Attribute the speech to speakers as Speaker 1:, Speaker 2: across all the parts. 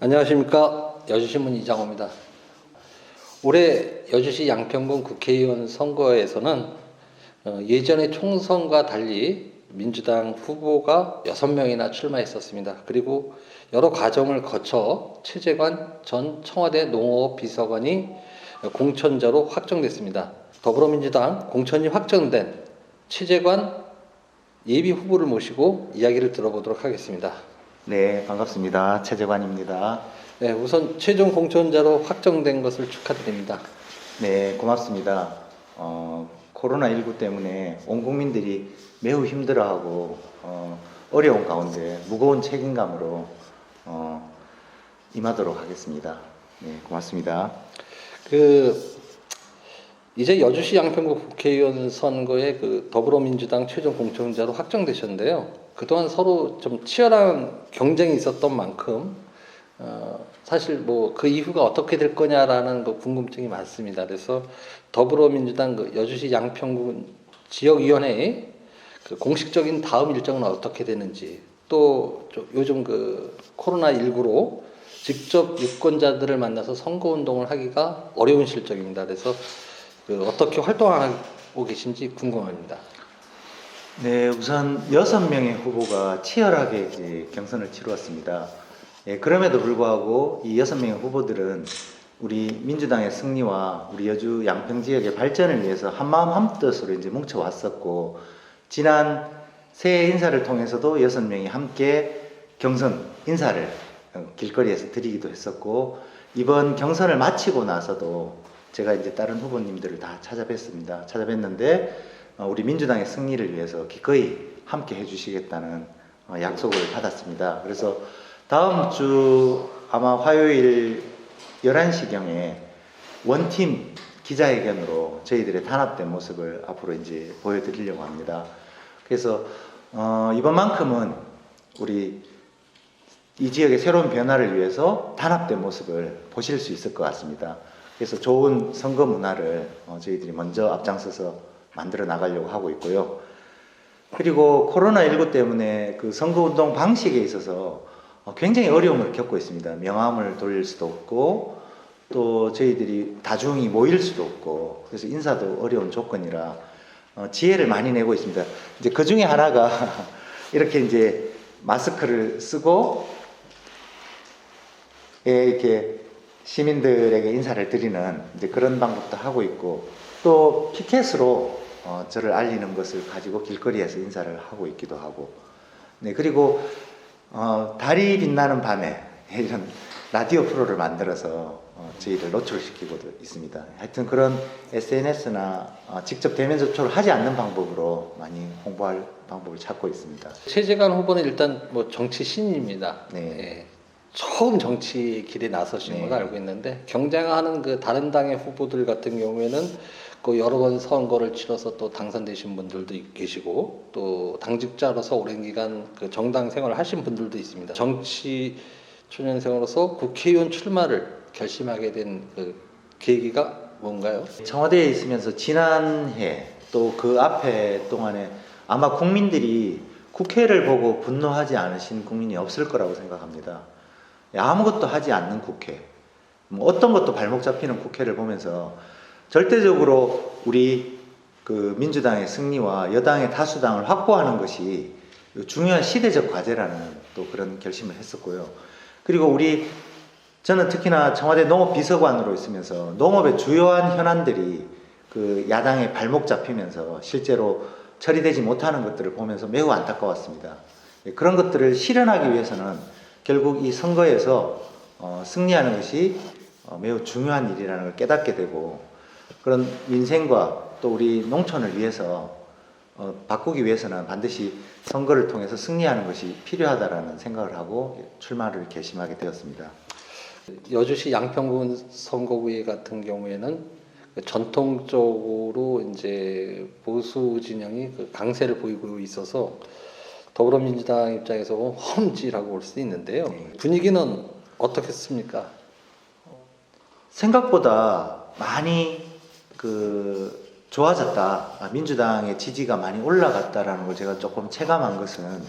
Speaker 1: 안녕하십니까. 여주신문 이장호입니다. 올해 여주시 양평군 국회의원 선거에서는 예전의 총선과 달리 민주당 후보가 6명이나 출마했었습니다. 그리고 여러 과정을 거쳐 최재관 전 청와대 농업비서관이 공천자로 확정됐습니다. 더불어민주당 공천이 확정된 최재관 예비 후보를 모시고 이야기를 들어보도록 하겠습니다.
Speaker 2: 네, 반갑습니다. 최재관입니다.
Speaker 1: 네, 우선 최종 공천자로 확정된 것을 축하드립니다.
Speaker 2: 네, 고맙습니다. 코로나19 때문에 온 국민들이 매우 힘들어하고 어려운 가운데 무거운 책임감으로 임하도록 하겠습니다. 네, 고맙습니다.
Speaker 1: 이제 여주시 양평구 국회의원 선거에 더불어민주당 최종 공천자로 확정되셨는데요. 그동안 서로 좀 치열한 경쟁이 있었던 만큼 사실 뭐 그 이후가 어떻게 될 거냐라는 궁금증이 많습니다. 그래서 더불어민주당 여주시 양평군 지역위원회의 공식적인 다음 일정은 어떻게 되는지, 또 요즘 코로나19로 직접 유권자들을 만나서 선거운동을 하기가 어려운 실정입니다. 그래서 어떻게 활동하고 계신지 궁금합니다.
Speaker 2: 네, 우선 6명의 후보가 치열하게 이제 경선을 치루었습니다. 예, 그럼에도 불구하고 이 6명의 후보들은 우리 민주당의 승리와 우리 여주 양평 지역의 발전을 위해서 한마음 한뜻으로 이제 뭉쳐왔었고, 지난 새해 인사를 통해서도 6명이 함께 경선 인사를 길거리에서 드리기도 했었고, 이번 경선을 마치고 나서도 제가 이제 다른 후보님들을 다 찾아뵀는데 우리 민주당의 승리를 위해서 기꺼이 함께 해주시겠다는 약속을 받았습니다. 그래서 다음 주 아마 화요일 11시경에 원팀 기자회견으로 저희들의 단합된 모습을 앞으로 이제 보여드리려고 합니다. 그래서 이번만큼은 우리 이 지역의 새로운 변화를 위해서 단합된 모습을 보실 수 있을 것 같습니다. 그래서 좋은 선거 문화를 저희들이 먼저 앞장서서 만들어 나가려고 하고 있고요. 그리고 코로나19 때문에 그 선거운동 방식에 있어서 굉장히 어려움을 겪고 있습니다. 명함을 돌릴 수도 없고, 또 저희들이 다중이 모일 수도 없고, 그래서 인사도 어려운 조건이라 지혜를 많이 내고 있습니다. 이제 그 중에 하나가 이렇게 이제 마스크를 쓰고 이렇게 시민들에게 인사를 드리는 이제 그런 방법도 하고 있고, 또 피켓으로 저를 알리는 것을 가지고 길거리에서 인사를 하고 있기도 하고, 네, 그리고 달이 빛나는 밤에 이런 라디오 프로를 만들어서 저희를 노출시키고도 있습니다. 하여튼 그런 SNS나 직접 대면 접촉을 하지 않는 방법으로 많이 홍보할 방법을 찾고 있습니다.
Speaker 1: 최재관 후보는 일단 정치 신인입니다.
Speaker 2: 네.
Speaker 1: 예, 처음 정치 길에 나서신
Speaker 2: 네.
Speaker 1: 걸로 알고 있는데, 경쟁하는 다른 당의 후보들 같은 경우에는 여러 번 선거를 치러서 또 당선되신 분들도 계시고, 또 당직자로서 오랜 기간 정당 생활을 하신 분들도 있습니다. 정치 초년생으로서 국회의원 출마를 결심하게 된 계기가 뭔가요?
Speaker 2: 청와대에 있으면서 지난해 또 그 앞에 동안에 아마 국민들이 국회를 보고 분노하지 않으신 국민이 없을 거라고 생각합니다. 아무것도 하지 않는 국회, 어떤 것도 발목 잡히는 국회를 보면서 절대적으로 우리 민주당의 승리와 여당의 다수당을 확보하는 것이 중요한 시대적 과제라는 또 그런 결심을 했었고요. 그리고 저는 특히나 청와대 농업비서관으로 있으면서 농업의 주요한 현안들이 야당의 발목 잡히면서 실제로 처리되지 못하는 것들을 보면서 매우 안타까웠습니다. 그런 것들을 실현하기 위해서는 결국 이 선거에서 승리하는 것이 매우 중요한 일이라는 걸 깨닫게 되고, 그런 민생과 또 우리 농촌을 위해서 바꾸기 위해서는 반드시 선거를 통해서 승리하는 것이 필요하다라는 생각을 하고 출마를 결심하게 되었습니다.
Speaker 1: 여주시 양평군 선거구에 같은 경우에는 전통적으로 이제 보수 진영이 강세를 보이고 있어서 더불어민주당 입장에서 험지라고 볼 수 있는데요.
Speaker 2: 네.
Speaker 1: 분위기는 어떻겠습니까?
Speaker 2: 생각보다 많이 좋아졌다, 민주당의 지지가 많이 올라갔다라는 걸 제가 조금 체감한 것은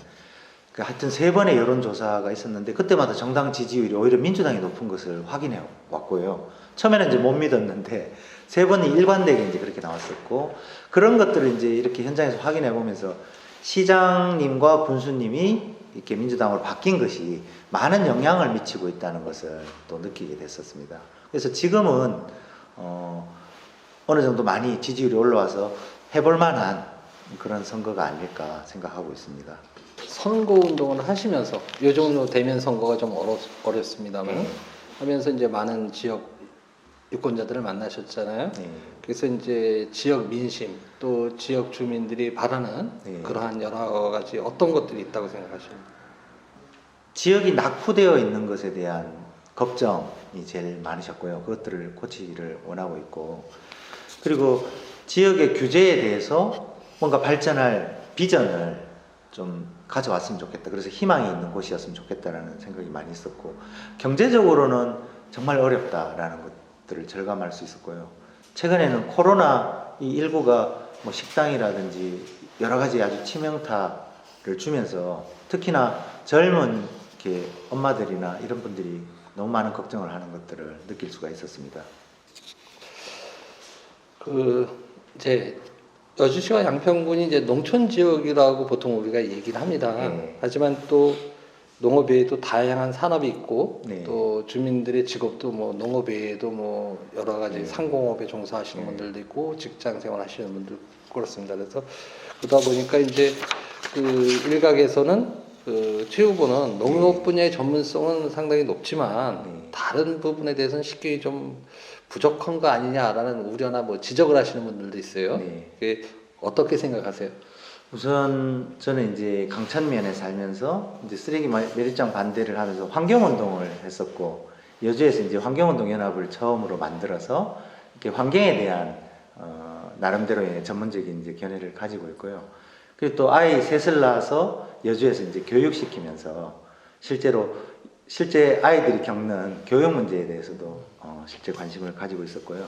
Speaker 2: 하여튼 3번의 여론조사가 있었는데 그때마다 정당 지지율이 오히려 민주당이 높은 것을 확인해 왔고요. 처음에는 이제 못 믿었는데 3번이 일관되게 이제 그렇게 나왔었고, 그런 것들을 이제 이렇게 현장에서 확인해 보면서 시장님과 군수님이 이렇게 민주당으로 바뀐 것이 많은 영향을 미치고 있다는 것을 또 느끼게 됐었습니다. 그래서 지금은 어느 정도 많이 지지율이 올라와서 해볼 만한 그런 선거가 아닐까 생각하고 있습니다.
Speaker 1: 선거 운동을 하시면서 요즘은 대면 선거가 좀 어렵습니다만 하면서 이제 많은 지역 유권자들을 만나셨잖아요.
Speaker 2: 네.
Speaker 1: 그래서 이제 지역 민심 또 지역 주민들이 바라는
Speaker 2: 네.
Speaker 1: 그러한 여러 가지 어떤 것들이 있다고 생각하십니까?
Speaker 2: 지역이 낙후되어 있는 것에 대한 걱정이 제일 많으셨고요. 그것들을 고치기를 원하고 있고, 그리고 지역의 규제에 대해서 뭔가 발전할 비전을 좀 가져왔으면 좋겠다. 그래서 희망이 있는 곳이었으면 좋겠다라는 생각이 많이 있었고, 경제적으로는 정말 어렵다라는 것들을 절감할 수 있었고요. 최근에는 코로나 이 19가 뭐 식당이라든지 여러 가지 아주 치명타를 주면서 특히나 젊은 이렇게 엄마들이나 이런 분들이 너무 많은 걱정을 하는 것들을 느낄 수가 있었습니다.
Speaker 1: 이제 여주시와 양평군이 이제 농촌 지역이라고 보통 우리가 얘기를 합니다.
Speaker 2: 네.
Speaker 1: 하지만 또 농업 외에도 다양한 산업이 있고
Speaker 2: 네.
Speaker 1: 또 주민들의 직업도 뭐 농업 외에도 뭐 여러 가지
Speaker 2: 네.
Speaker 1: 상공업에 종사하시는
Speaker 2: 네.
Speaker 1: 분들도 있고 직장 생활 하시는 분들 그렇습니다. 그래서 그러다 보니까 이제 그 일각에서는 최 후보는 농업 분야의 전문성은 상당히 높지만
Speaker 2: 네.
Speaker 1: 다른 부분에 대해서는 쉽게 좀 부족한 거 아니냐라는 우려나 뭐 지적을 하시는 분들도 있어요.
Speaker 2: 네.
Speaker 1: 그게 어떻게 생각하세요?
Speaker 2: 우선 저는 이제 강천면에 살면서 이제 쓰레기 매립장 반대를 하면서 환경운동을 했었고, 여주에서 이제 환경운동연합을 처음으로 만들어서 이렇게 환경에 대한 나름대로의 전문적인 이제 견해를 가지고 있고요. 그리고 또 아이 셋을 낳아서 여주에서 이제 교육시키면서 실제 아이들이 겪는 교육 문제에 대해서도 실제 관심을 가지고 있었고요.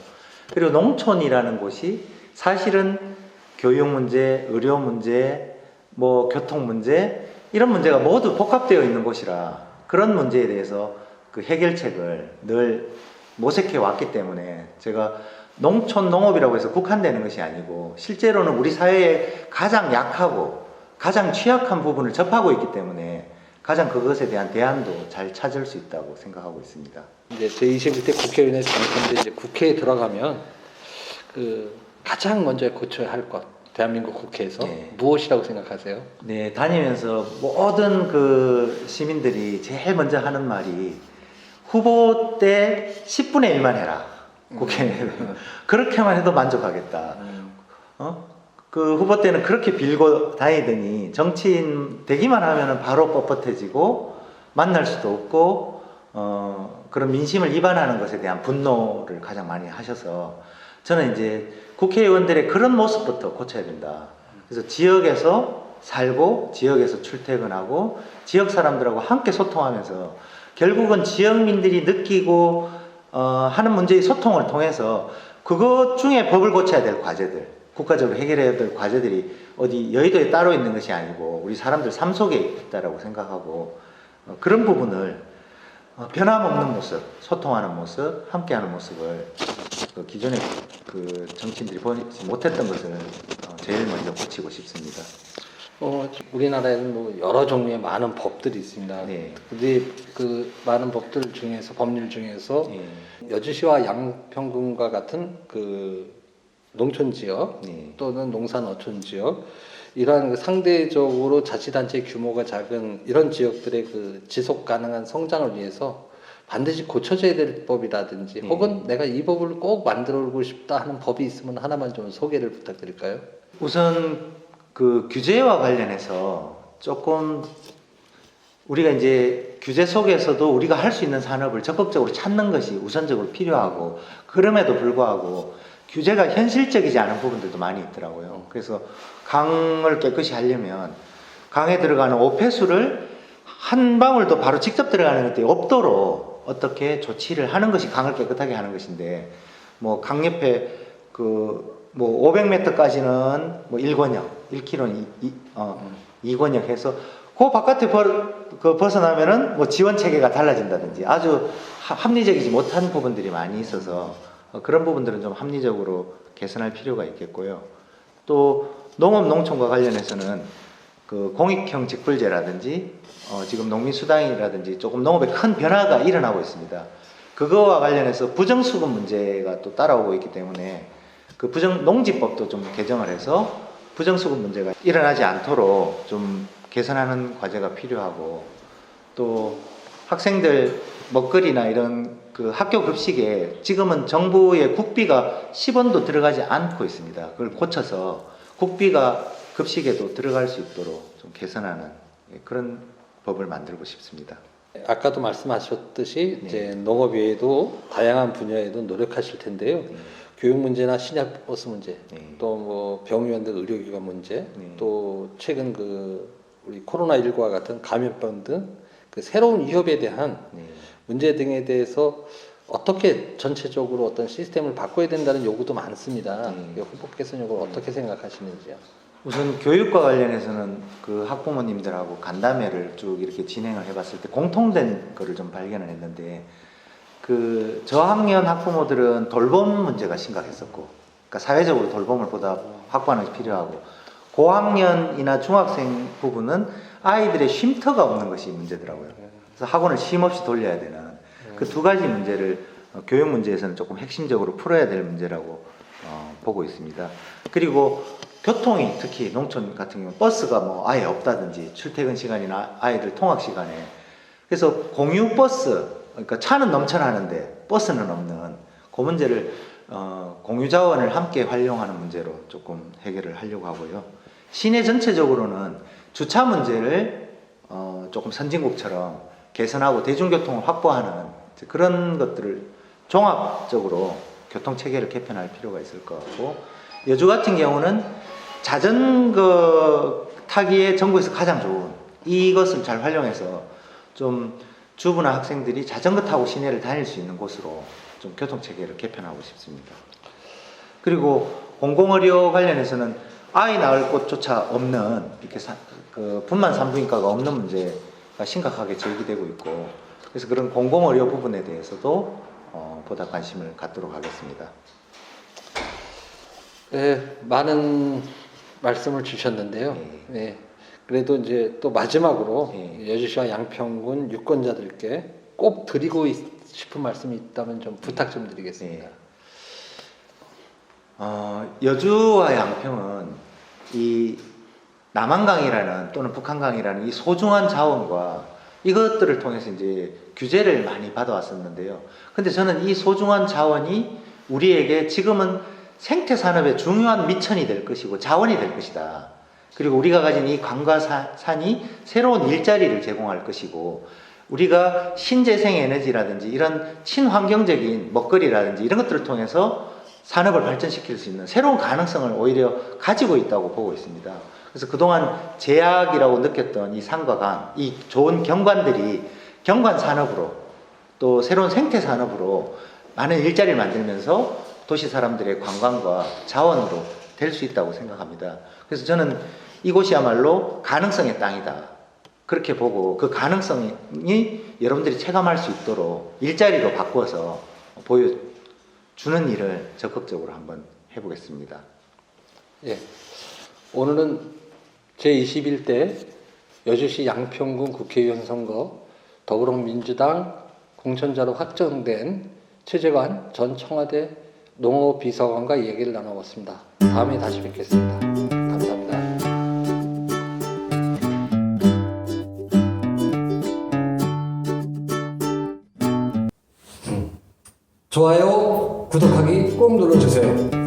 Speaker 2: 그리고 농촌이라는 곳이 사실은 교육 문제, 의료 문제, 뭐 교통 문제 이런 문제가 모두 복합되어 있는 곳이라 그런 문제에 대해서 그 해결책을 늘 모색해 왔기 때문에 제가 농촌 농업이라고 해서 국한되는 것이 아니고 실제로는 우리 사회의 가장 약하고 가장 취약한 부분을 접하고 있기 때문에 가장 그것에 대한 대안도 잘 찾을 수 있다고 생각하고 있습니다.
Speaker 1: 이제 제21대 국회의원에 당선돼 이제 국회에 들어가면 가장 먼저 고쳐야 할 것, 대한민국 국회에서
Speaker 2: 네.
Speaker 1: 무엇이라고 생각하세요?
Speaker 2: 네, 다니면서 모든 그 시민들이 제일 먼저 하는 말이 후보 때 10분의 1만 해라. 국회에. 그렇게만 해도 만족하겠다. 그 후보 때는 그렇게 빌고 다니더니 정치인 되기만 하면 바로 뻣뻣해지고 만날 수도 없고 그런 민심을 위반하는 것에 대한 분노를 가장 많이 하셔서 저는 이제 국회의원들의 그런 모습부터 고쳐야 된다. 그래서 지역에서 살고 지역에서 출퇴근하고 지역 사람들하고 함께 소통하면서 결국은 지역민들이 느끼고 하는 문제의 소통을 통해서 그것 중에 법을 고쳐야 될 과제들, 국가적으로 해결해야 될 과제들이 어디 여의도에 따로 있는 것이 아니고 우리 사람들 삶 속에 있다라고 생각하고 그런 부분을 변함없는 모습, 소통하는 모습, 함께하는 모습을 기존의 그 정치인들이 보지 못했던 것을 제일 먼저 고치고 싶습니다.
Speaker 1: 우리나라에는 뭐 여러 종류의 많은 법들이 있습니다.
Speaker 2: 네.
Speaker 1: 근데 그 많은 법들 중에서 법률 중에서
Speaker 2: 네.
Speaker 1: 여주시와 양평군과 같은 그 농촌 지역
Speaker 2: 네.
Speaker 1: 또는 농산어촌 지역 이러한 상대적으로 자치단체 규모가 작은 이런 지역들의 그 지속 가능한 성장을 위해서 반드시 고쳐져야 될 법이라든지 혹은 내가 이 법을 꼭 만들고 싶다 하는 법이 있으면 하나만 좀 소개를 부탁드릴까요?
Speaker 2: 우선 그 규제와 관련해서 조금 우리가 이제 규제 속에서도 우리가 할 수 있는 산업을 적극적으로 찾는 것이 우선적으로 필요하고, 그럼에도 불구하고 규제가 현실적이지 않은 부분들도 많이 있더라고요. 그래서 강을 깨끗이 하려면 강에 들어가는 오폐수를 한 방울도 바로 직접 들어가는 것들이 없도록 어떻게 조치를 하는 것이 강을 깨끗하게 하는 것인데, 뭐 강 옆에 뭐 500m까지는 뭐 1권역, 1km는 2권역 해서 그 바깥에 벗어나면은 뭐 지원 체계가 달라진다든지 아주 합리적이지 못한 부분들이 많이 있어서 그런 부분들은 좀 합리적으로 개선할 필요가 있겠고요. 또 농업 농촌과 관련해서는 그 공익형 직불제라든지 지금 농민수당이라든지 조금 농업에 큰 변화가 일어나고 있습니다. 그거와 관련해서 부정수급 문제가 또 따라오고 있기 때문에 그 농지법도 좀 개정을 해서 부정수급 문제가 일어나지 않도록 좀 개선하는 과제가 필요하고, 또 학생들 먹거리나 이런 그 학교 급식에 지금은 정부의 국비가 10원도 들어가지 않고 있습니다. 그걸 고쳐서 국비가 급식에도 들어갈 수 있도록 좀 개선하는 그런 법을 만들고 싶습니다.
Speaker 1: 아까도 말씀하셨듯이
Speaker 2: 네.
Speaker 1: 이제 농업 외에도 다양한 분야에도 노력하실 텐데요.
Speaker 2: 네.
Speaker 1: 교육 문제나 시내버스 문제,
Speaker 2: 네.
Speaker 1: 또 뭐 병의원들 의료기관 문제,
Speaker 2: 네.
Speaker 1: 또 최근 그 우리 코로나19와 같은 감염병 등 그 새로운 위협에 대한
Speaker 2: 네.
Speaker 1: 문제 등에 대해서 어떻게 전체적으로 어떤 시스템을 바꿔야 된다는 요구도 많습니다. 그 후보께서는 이걸 어떻게 생각하시는지요?
Speaker 2: 우선 교육과 관련해서는 그 학부모님들하고 간담회를 쭉 이렇게 진행을 해봤을 때 공통된 거를 좀 발견을 했는데, 그 저학년 학부모들은 돌봄 문제가 심각했었고, 그러니까 사회적으로 돌봄을 보다 확보하는 게 필요하고, 고학년이나 중학생 부분은 아이들의 쉼터가 없는 것이 문제더라고요. 그래서 학원을 쉼 없이 돌려야 되는 그 두 가지 문제를 교육 문제에서는 조금 핵심적으로 풀어야 될 문제라고 보고 있습니다. 그리고 교통이 특히 농촌 같은 경우는 버스가 뭐 아예 없다든지 출퇴근 시간이나 아이들 통학 시간에, 그래서 공유 버스, 그러니까 차는 넘쳐나는데 버스는 없는 그 문제를 공유 자원을 함께 활용하는 문제로 조금 해결을 하려고 하고요. 시내 전체적으로는 주차 문제를 조금 선진국처럼 개선하고 대중교통을 확보하는 그런 것들을 종합적으로 교통 체계를 개편할 필요가 있을 것 같고, 여주 같은 경우는 자전거 타기에 전국에서 가장 좋은 이것을 잘 활용해서 좀 주부나 학생들이 자전거 타고 시내를 다닐 수 있는 곳으로 좀 교통 체계를 개편하고 싶습니다. 그리고 공공의료 관련해서는 아이 낳을 곳조차 없는 이렇게 그 분만 산부인과가 없는 문제가 심각하게 제기되고 있고, 그래서 그런 공공의료 부분에 대해서도 보다 관심을 갖도록 하겠습니다.
Speaker 1: 네, 많은 말씀을 주셨는데요. 네. 그래도 이제 또 마지막으로 여주시와 양평군 유권자들께 꼭 드리고 싶은 말씀이 있다면 좀 부탁 좀 드리겠습니다.
Speaker 2: 여주와 양평은 이 남한강이라는 또는 북한강이라는 이 소중한 자원과 이것들을 통해서 이제 규제를 많이 받아왔었는데요. 근데 저는 이 소중한 자원이 우리에게 지금은 생태 산업의 중요한 미천이 될 것이고 자원이 될 것이다. 그리고 우리가 가진 이 강과산이 새로운 일자리를 제공할 것이고, 우리가 신재생 에너지라든지 이런 친환경적인 먹거리라든지 이런 것들을 통해서 산업을 발전시킬 수 있는 새로운 가능성을 오히려 가지고 있다고 보고 있습니다. 그래서 그동안 제약이라고 느꼈던 이 산과 강, 이 좋은 경관들이 경관 산업으로 또 새로운 생태 산업으로 많은 일자리를 만들면서 도시 사람들의 관광과 자원으로 될 수 있다고 생각합니다. 그래서 저는 이곳이야말로 가능성의 땅이다. 그렇게 보고 그 가능성이 여러분들이 체감할 수 있도록 일자리로 바꿔서 보여주는 일을 적극적으로 한번 해보겠습니다.
Speaker 1: 예. 오늘은 제21대 여주시 양평군 국회의원 선거 더불어민주당 공천자로 확정된 최재관 전 청와대 농업비서관과 얘기를 나눠봤습니다. 다음에 다시 뵙겠습니다. 감사합니다. 좋아요, 구독하기 꼭 눌러주세요.